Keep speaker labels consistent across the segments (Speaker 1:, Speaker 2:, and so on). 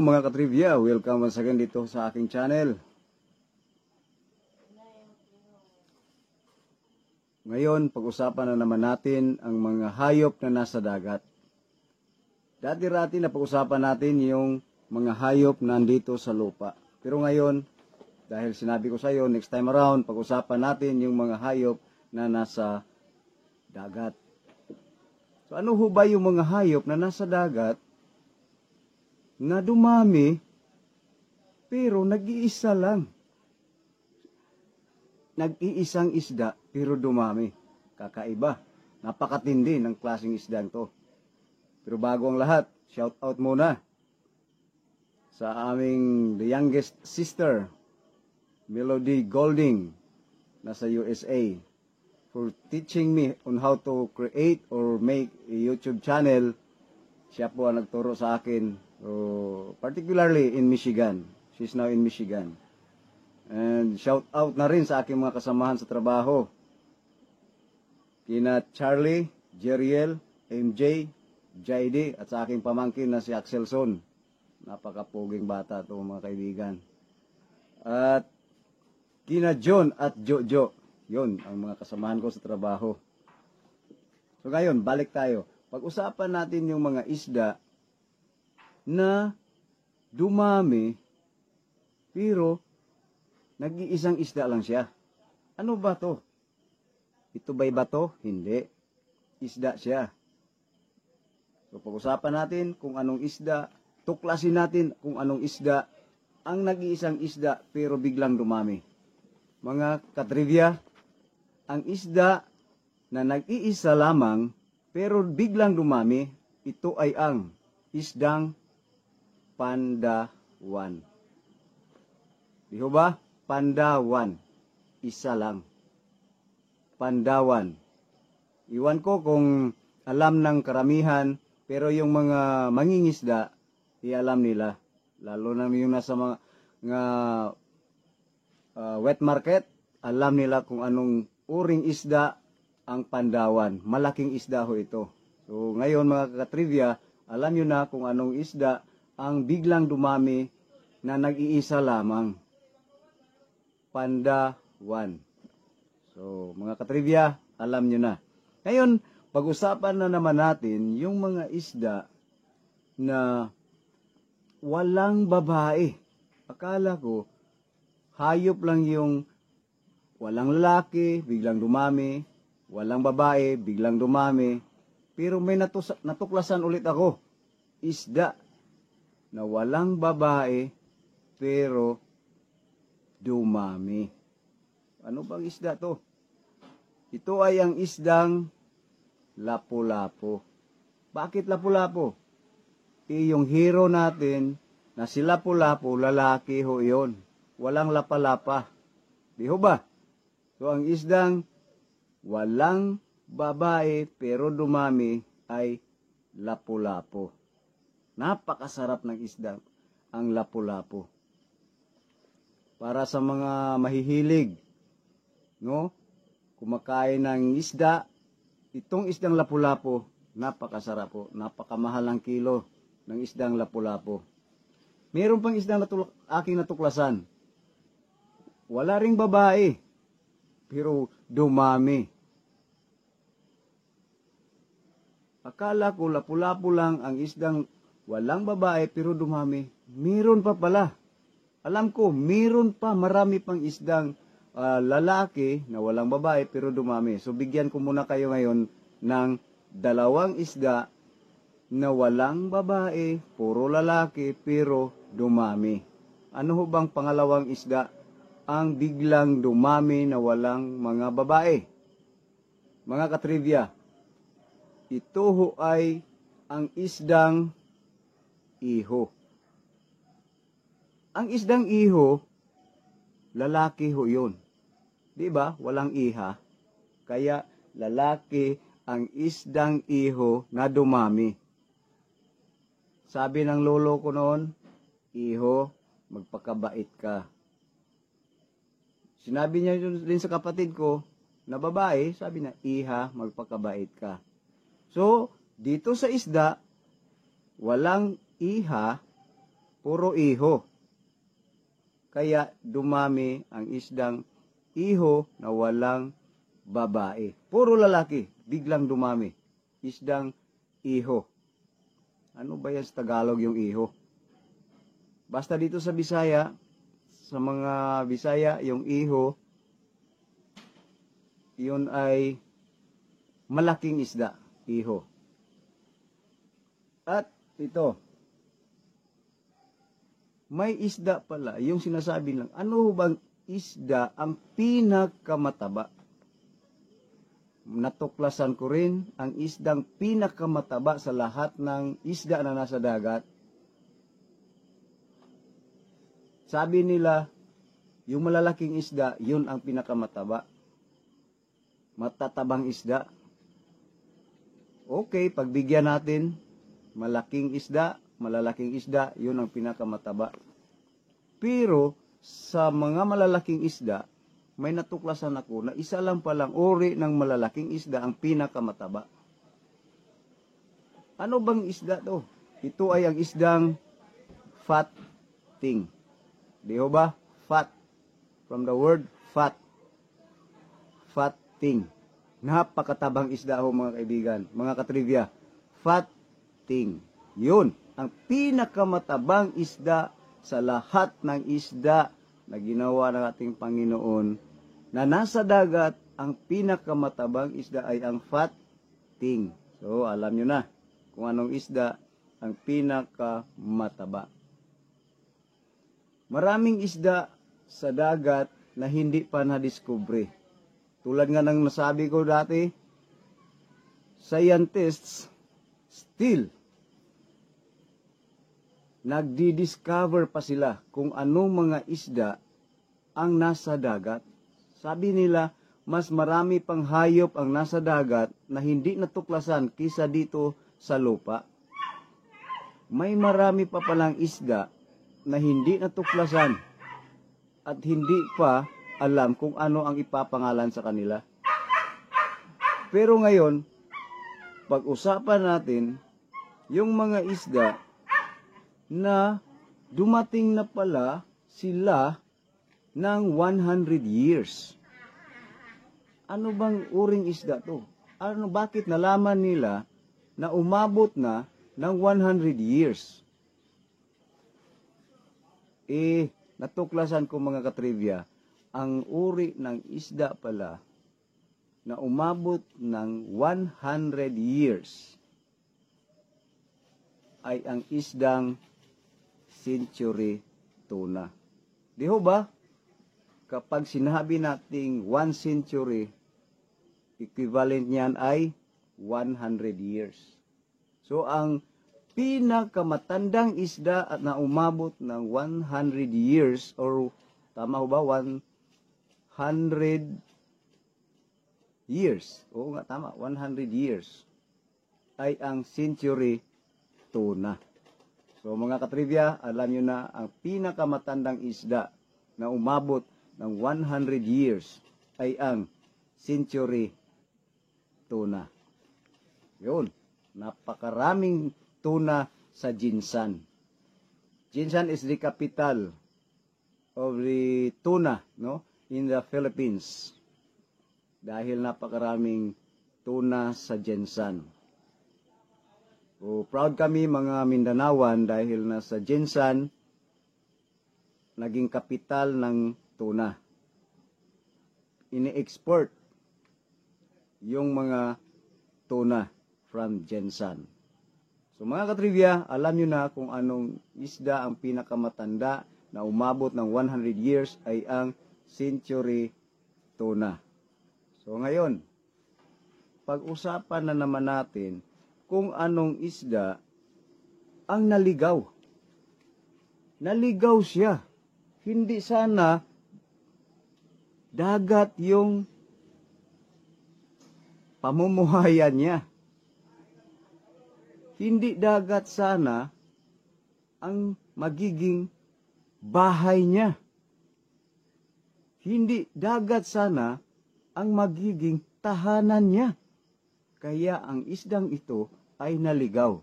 Speaker 1: mga katrivia, welcome once again dito sa aking channel. Ngayon, pag-usapan na naman natin ang mga hayop na nasa dagat. Dati-rati na pag-usapan natin yung mga hayop na nandito sa lupa. Pero ngayon, dahil sinabi ko sa iyo, next time around, pag-usapan natin yung mga hayop na nasa dagat. So ano ho ba yung mga hayop na nasa dagat na dumami pero nag-iisa lang? Nag-iisang isda pero dumami. Kakaiba. Napakatindi ng klaseng isdang to. Pero bago ang lahat, shout out muna sa aming the youngest sister, Melody Golding, nasa USA, for teaching me on how to create or make a YouTube channel. Siya po ang nagturo sa akin, particularly in Michigan. She's now in Michigan. And shout out na rin sa aking mga kasamahan sa trabaho, kina Charlie, Jeriel, MJ, JD, at sa aking pamangkin na si Axelson. Napakapuging bata to mga kaibigan. At kina John at Jojo. Yun ang mga kasamahan ko sa trabaho. So ngayon, balik tayo. Pag-usapan natin yung mga isda na dumami pero nag-iisang isda lang siya. Ano ba to? Ito ba'y bato? Hindi. Isda siya. So pag-usapan natin kung anong isda, tuklasin natin kung anong isda ang nag-iisang isda pero biglang dumami. Mga katrivia, ang isda na nag-iisa lamang pero biglang dumami, ito ay ang isdang pandawan. Di ho ba? Pandawan. Isa lang. Pandawan. Iwan ko kung alam ng karamihan, pero yung mga mangingisda, alam nila. Lalo na yung nasa mga wet market, alam nila kung anong uring isda ang pandawan. Malaking isda ho ito. So ngayon mga katrivia, alam nyo na kung anong isda ang biglang dumami na nag-iisa lamang. Pandawan. So mga katrivia, alam nyo na. Ngayon, pag-usapan na naman natin yung mga isda na walang babae. Akala ko, hayop lang yung walang lalaki, biglang dumami. Walang babae, biglang dumami. Pero may natuklasan ulit ako. Isda na walang babae, pero dumami. Ano bang isda to? Ito ay ang isdang lapu-lapu. Bakit lapu-lapu? Yung hero natin na si lapu-lapu, lalaki ho yun. Walang lapa-lapa. Di ho ba? So ang isdang walang babae pero dumami ay lapu-lapu. Napakasarap ng isda ang lapu-lapu. Para sa mga mahihilig, no? Kumakain ng isda, itong isdang lapu-lapu, napakasarap po. Napakamahal ang kilo ng isdang lapu-lapu. Meron pang isdang aking natuklasan. Wala ring babae, pero dumami. Akala ko lapu-lapu lang ang isdang walang babae pero dumami. Meron pa pala. Alam ko, meron pa marami pang isdang lalaki na walang babae pero dumami. So bigyan ko muna kayo ngayon ng dalawang isda na walang babae, puro lalaki pero dumami. Ano ho bang pangalawang isda ang biglang dumami na walang mga babae? Mga katrivia, ito ho ay ang isdang iho. Ang isdang iho, lalaki ho yun. Di ba? Walang iha. Kaya lalaki ang isdang iho na dumami. Sabi ng lolo ko noon, iho, magpakabait ka. Sinabi niya din sa kapatid ko na babae, sabi na, iha, magpakabait ka. So, dito sa isda, walang iha, puro iho. Kaya dumami ang isdang iho na walang babae. Puro lalaki, biglang dumami. Isdang iho. Ano ba yan sa Tagalog yung iho? Basta dito sa Bisaya, sa mga Bisaya, yung iho, yun ay malaking isda, iho. At ito, may isda pala, yung sinasabi lang, ano bang isda ang pinakamataba? Natuklasan ko rin ang isdang pinakamataba sa lahat ng isda na nasa dagat. Sabi nila, yung malalaking isda, yun ang pinakamataba. Matatabang isda. Okay, pagbigyan natin, malaking isda, malalaking isda, yun ang pinakamataba. Pero, sa mga malalaking isda, may natuklasan ako na isa lang palang uri ng malalaking isda ang pinakamataba. Ano bang isda to? Ito ay ang isdang fat ting. Di ho ba? Fat. From the word fat. Fat ting. Napakatabang isda ho mga kaibigan, mga katrivia. Fat ting. Yun, ang pinakamatabang isda sa lahat ng isda na ginawa ng ating Panginoon, na nasa dagat, ang pinakamatabang isda ay ang fat ting. So, alam nyo na kung anong isda ang pinakamataba. Maraming isda sa dagat na hindi pa nadiskubre. Tulad nga ng nasabi ko dati, scientists still nagdi-discover pa sila kung anong mga isda ang nasa dagat. Sabi nila, mas marami pang hayop ang nasa dagat na hindi natuklasan kisa dito sa lupa. May marami pa palang isda na hindi natuklasan at hindi pa alam kung ano ang ipapangalan sa kanila. Pero ngayon, pag-usapan natin yung mga isda na dumating na pala sila ng 100 years. Ano bang uring isda to? Bakit nalaman nila na umabot na ng 100 years? Natuklasan ko mga katrivia, ang uri ng isda pala na umabot ng 100 years ay ang isdang century tuna. Di ho ba? Kapag sinabi nating 1 century, equivalent niyan ay 100 years. So, ang pinakamatandang isda at na umabot ng 100 years, or tama ho ba? 100 years. Oo nga, tama. 100 years ay ang century tuna. So mga katrivia, alam nyo na ang pinakamatandang isda na umabot ng 100 years ay ang century tuna. Yun, napakaraming tuna sa Jinsan. Jinsan is the capital of the tuna, no, in the Philippines. Dahil napakaraming tuna sa Jinsan. So, proud kami mga Mindanawan dahil nasa Jinsan, naging kapital ng tuna. Ini-export yung mga tuna from Jinsan. So mga katrivia, alam nyo na kung anong isda ang pinakamatanda na umabot ng 100 years ay ang century tuna. So ngayon, pag-usapan na naman natin kung anong isda ang naligaw. Naligaw siya. Hindi sana dagat yung pamumuhayan niya. Hindi dagat sana ang magiging bahay niya. Hindi dagat sana ang magiging tahanan niya. Kaya ang isdang ito ay naligaw.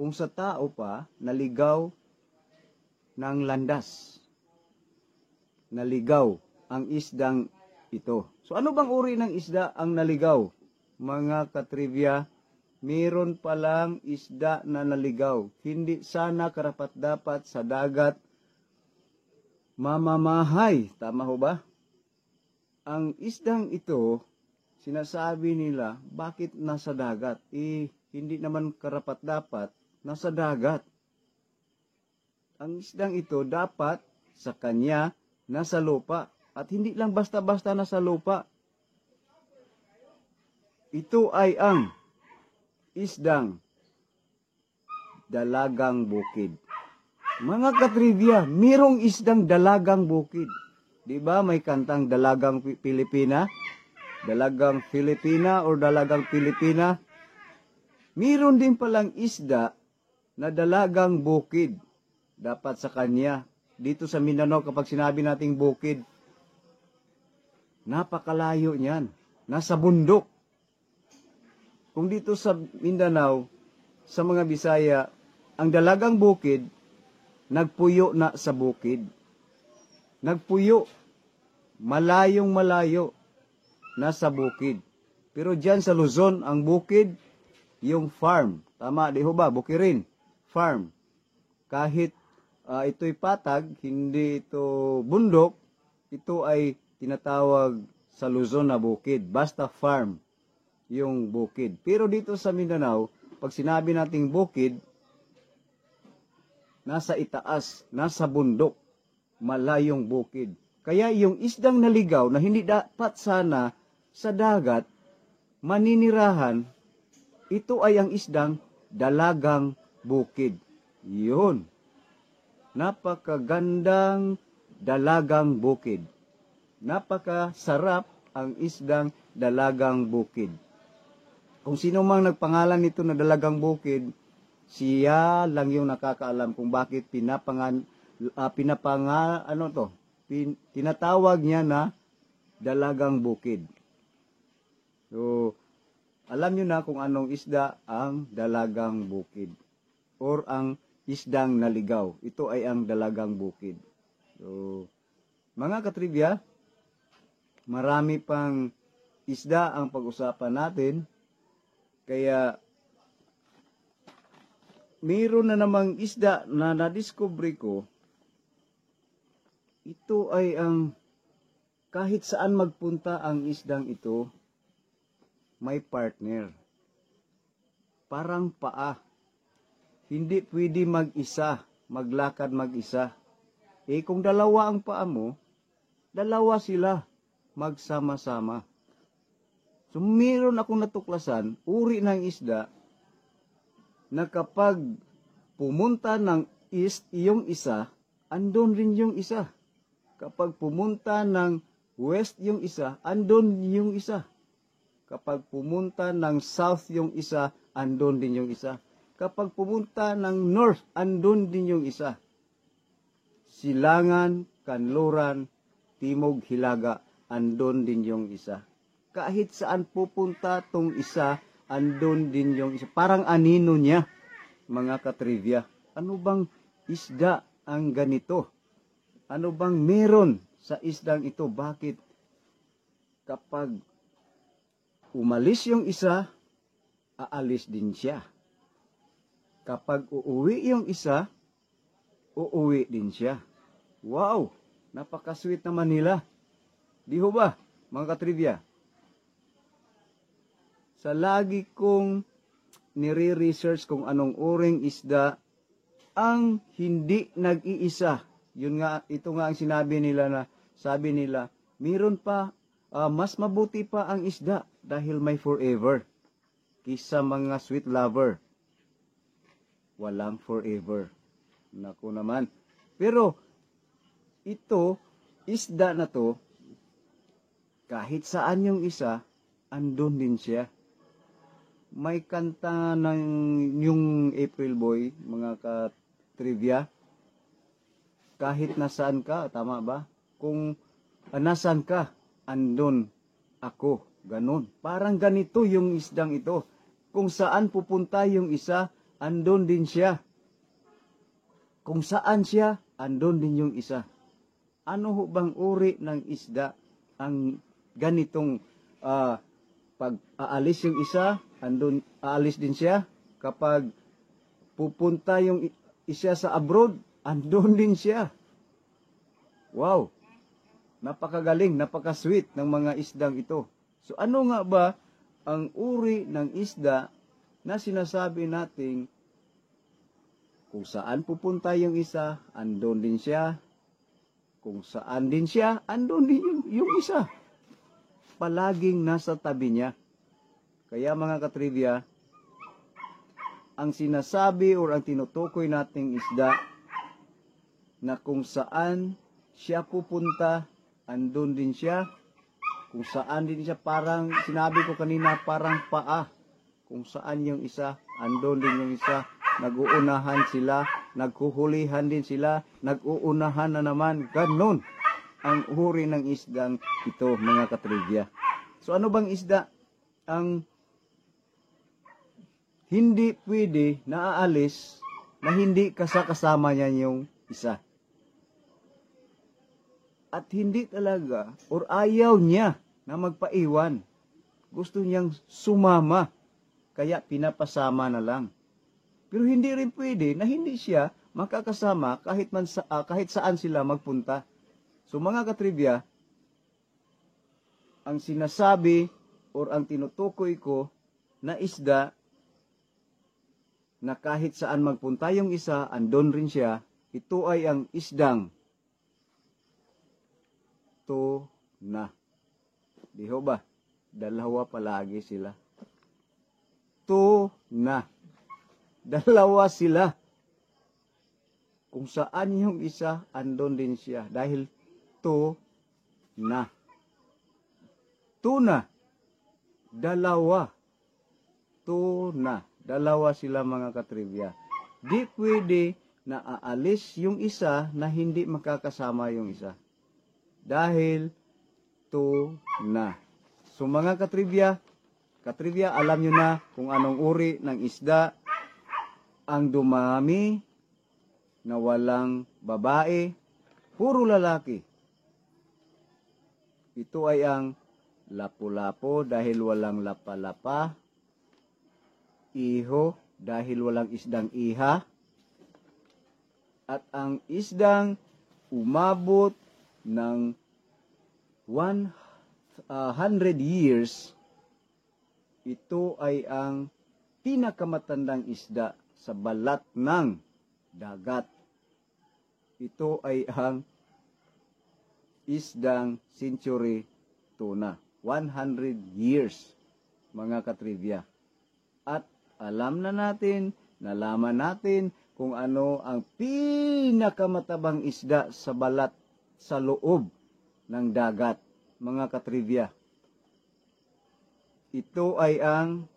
Speaker 1: kung sa tao pa, naligaw ng landas. Naligaw ang isdang ito. So ano bang uri ng isda ang naligaw? Mga katrivia, meron palang isda na naligaw. Hindi sana karapat-dapat sa dagat mamamahay. Tama ho ba? Ang isdang ito, sinasabi nila, bakit nasa dagat? Hindi naman karapat-dapat nasa dagat. Ang isdang ito dapat sa kanya nasa lupa. At hindi lang basta-basta nasa lupa. Ito ay ang isdang dalagang bukid. Mga katrivia, mayroong isdang dalagang bukid. Diba may kantang Dalagang Pilipina? Dalagang Filipina or Dalagang Pilipina? Mayroon din palang isda na dalagang bukid. Dapat sa kanya. Dito sa Mindanao kapag sinabi nating bukid, napakalayo niyan. Nasa bundok. Kung dito sa Mindanao, sa mga Bisaya, ang dalagang bukid, nagpuyo na sa bukid. Nagpuyo. Malayong malayo. Nasa bukid. Pero dyan sa Luzon, ang bukid, yung farm. Tama, di ho ba? Bukirin. Farm. Kahit ito'y patag, hindi ito bundok, ito ay tinatawag sa Luzon na bukid. Basta farm yung bukid. Pero dito sa Mindanao, pag sinabi nating bukid, nasa itaas, nasa bundok, malayong bukid. Kaya yung isdang naligaw na hindi dapat sana sa dagat, maninirahan, ito ay ang isdang dalagang bukid. Yun. Napakagandang dalagang bukid. Napakasarap ang isdang dalagang bukid. Kung sino mang nagpangalan nito na dalagang bukid, siya lang yung nakakaalam kung bakit tinatawag niya na dalagang bukid. So, alam nyo na kung anong isda ang dalagang bukid or ang isdang naligaw. Ito ay ang dalagang bukid. So, mga katrivia, marami pang isda ang pag-usapan natin. Kaya, mayroon na namang isda na nadiscovery ko. Ito ay ang kahit saan magpunta ang isdang ito, may partner. Parang paa. Hindi pwede mag-isa, maglakad mag-isa. Kung dalawa ang paa mo, dalawa sila magsama-sama. So, meron akong natuklasan, uri ng isda, na kapag pumunta ng east yung isa, andun rin yung isa. Kapag pumunta ng west yung isa, andun yung isa. Kapag pumunta ng south yung isa, andun din yung isa. Kapag pumunta ng north, andun din yung isa. Silangan, kanluran, timog, hilaga, andun din yung isa. Kahit saan pupunta tong isa, andun din yung isa. Parang anino niya, mga katrivia. Ano bang isda ang ganito? Ano bang meron sa isdang ito? Bakit kapag umalis yung isa, aalis din siya. Kapag uuwi yung isa, uuwi din siya. Wow! Napaka-sweet naman nila. Di ho ba, mga katrivia? Sa lagi kong nire-research kung anong uring isda ang hindi nag-iisa. Yun nga, ito nga ang sinabi nila na, sabi nila, meron pa, mas mabuti pa ang isda dahil may forever. Kisa mga sweet lover. Walang forever. Naku naman. Pero, ito, isda na to, kahit saan yung isa, andun din siya. May kanta ng yung April Boy, mga ka-trivia. Kahit nasaan ka, tama ba? Kung nasaan ka, andun ako. Ganun. Parang ganito yung isdang ito. Kung saan pupunta yung isa, andun din siya. Kung saan siya, andun din yung isa. Ano ho bang uri ng isda ang ganitong pag aalis yung isa, andun aalis din siya. Kapag pupunta yung isa sa abroad, andun din siya. Wow! Napakagaling, napaka-sweet ng mga isdang ito. So ano nga ba ang uri ng isda na sinasabi nating kung saan pupunta yung isa, andun din siya. Kung saan din siya, andun din yung isa. Palaging nasa tabi niya. Kaya mga katrivia, ang sinasabi o ang tinutukoy nating isda na kung saan siya pupunta, andun din siya. Kung saan din siya, parang sinabi ko kanina, parang paa. Kung saan yung isa, andun din yung isa. Nag-uunahan sila, naghuhulihan din sila, nag-uunahan na naman. Ganon ang uri ng isdang ito, mga katrivia. So ano bang isda ang hindi pwede na aalis na hindi kasama niya yung isa? At hindi talaga, or ayaw niya na magpaiwan. Gusto niyang sumama, kaya pinapasama na lang. Pero hindi rin pwede na hindi siya makakasama kahit saan sila magpunta. So mga katrivia, ang sinasabi or ang tinutukoy ko na isda na kahit saan magpunta yung isa, andon rin siya, ito ay ang isdang tuna. Di ho ba? Dalawa palagi sila. Tuna. Dalawa sila. Kung saan yung isa, andon din siya. Dahil tuna. Tuna. Dalawa. Tuna. Dalawa sila mga katrivia. Di pwede na aalis yung isa na hindi makakasama yung isa. Dahil tuna. So mga katrivia, alam nyo na kung anong uri ng isda ang dumami na walang babae, puro lalaki. Ito ay ang lapu-lapo dahil walang lapa-lapa, iho dahil walang isdang iha, at ang isdang umabot ng 100 years, ito ay ang pinakamatandang isda sa balat ng dagat. Ito ay ang isdang century tuna. 100 years, mga katrivia. At alam na natin, nalaman natin kung ano ang pinakamatabang isda sa balat sa loob ng dagat, mga katrivia. Ito ay ang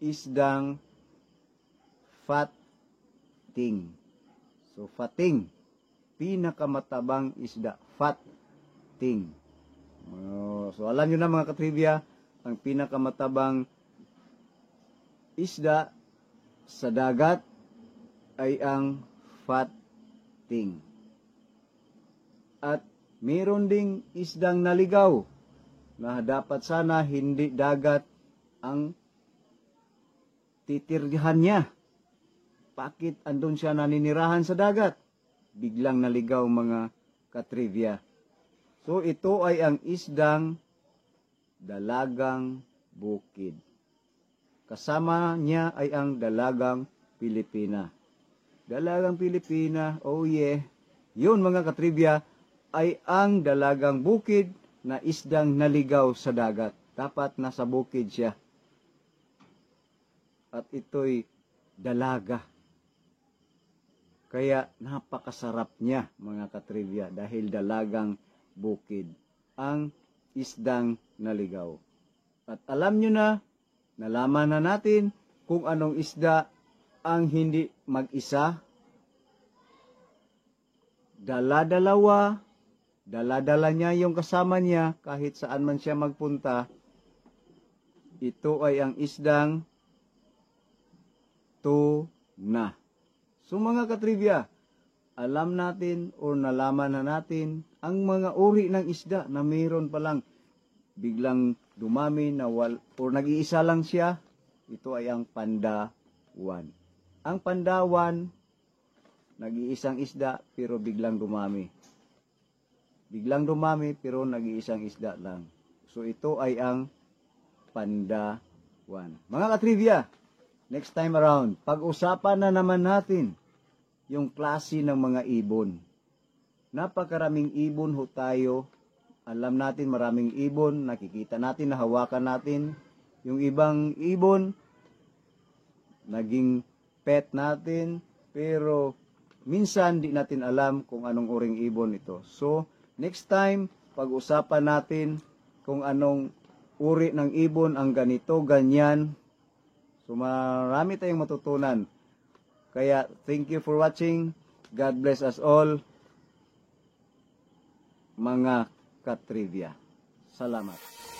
Speaker 1: isdang fating. So, fating. Pinakamatabang isda. Fating. So, alam nyo na mga katrivia, ang pinakamatabang isda sa dagat ay ang fating. At meron ding isdang naligaw na dapat sana hindi dagat ang titirhan niya. Bakit andun siya naninirahan sa dagat? Biglang naligaw mga katrivia. So ito ay ang isdang dalagang bukid. Kasama niya ay ang dalagang Pilipina. Dalagang Pilipina, oh yeah. Yun mga katrivia ay ang dalagang bukid na isdang naligaw sa dagat. Dapat nasa bukid siya. At ito'y dalaga. Kaya napakasarap niya mga katrivia dahil dalagang bukid ang isdang naligaw. At alam nyo na, nalaman na natin kung anong isda ang hindi mag-isa. Dala-dalawa, dala-dala niya yung kasama niya kahit saan man siya magpunta. Ito ay ang isdang tuna. So mga katrivia, alam natin o nalaman na natin ang mga uri ng isda na mayroon palang biglang dumami na o nag-iisa lang siya. Ito ay ang pandawan. Ang pandawan, nag-iisang isda pero biglang dumami. Biglang dumami pero nag-iisang isda lang. So ito ay ang pandawan. Mga katrivia, next time around, pag-usapan na naman natin yung klase ng mga ibon. Napakaraming ibon ho tayo. Alam natin maraming ibon, nakikita natin, nahawakan natin. Yung ibang ibon, naging pet natin, pero minsan di natin alam kung anong uring ibon ito. So, next time, pag-usapan natin kung anong uri ng ibon ang ganito, ganyan. So, marami tayong matutunan. Kaya, thank you for watching. God bless us all, mga katrivia. Salamat.